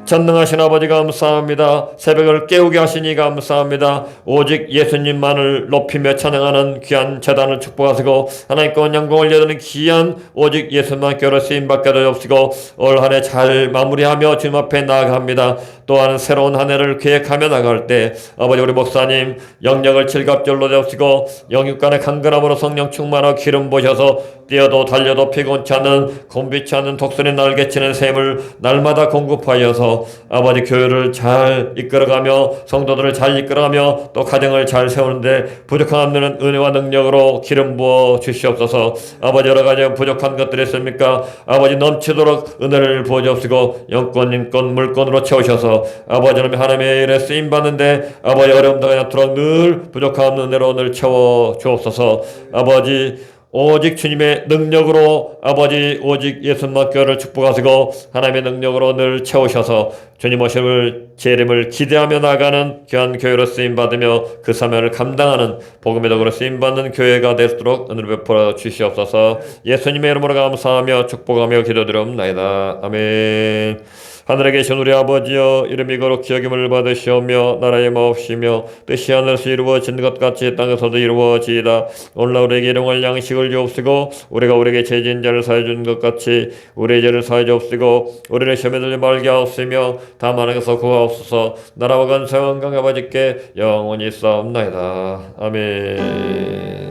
전능하신 아버지 감사합니다. 새벽을 깨우게 하시니 감사합니다. 오직 예수님만을 높이며 찬양하는 귀한 재단을 축복하시고 하나님께 영광을 올려드리는 귀한 오직 예수님만 교회로 쓰임받게 하옵시고 올 한 해 잘 마무리하며 주님 앞에 나아갑니다. 또한 새로운 한 해를 계획하며 나갈 때 아버지 우리 목사님 영역을 즐겁절로 되옵시고 영육간의 강건함으로 성령 충만하고 기름 부으셔서 뛰어도 달려도 피곤치 않는 곤비치 않는 독수리 날개치는 샘을 날마다 공급하여서 아버지 교회를 잘 이끌어가며 성도들을 잘 이끌어가며 또 가정을 잘 세우는데 부족한 없는 은혜와 능력으로 기름 부어 주시옵소서. 아버지 여러 가지 부족한 것들이 있습니까? 아버지 넘치도록 은혜를 부어 주옵시고 영권 인권 물권으로 채우셔서 아버지는 하나님의 일에 쓰임받는데 아버지 어려움도 않도록 늘 부족한 없는 은혜로 늘 채워 주옵소서. 아버지 오직 주님의 능력으로 아버지 오직 예수님만 교회를 축복하시고 하나님의 능력으로 늘 채우셔서 주님 오심을 제 이름을 기대하며 나가는 귀한 교회로 쓰임받으며 그 사명을 감당하는 복음의 덕으로 쓰임받는 교회가 되도록 은혜를 베풀어 주시옵소서. 예수님의 이름으로 감사하며 축복하며 기도드립나이다. 아멘. 하늘에 계신 우리 아버지여 이름이 거룩히 여김을 받으시오며 나라의 마옵시며 뜻이 하늘에서 이루어진 것 같이 땅에서도 이루어지이다. 오늘날 우리에게 일용할 양식을 주옵시고 우리가 우리에게 죄진 자를 사해 준 것 같이 우리의 죄를 사해 주옵시고 우리를 시험에 들지 말게 하옵시며 다만 하게서 구하옵소서. 나라와 권세와 영광 아버지께 영원히 있사옵나이다. 아멘.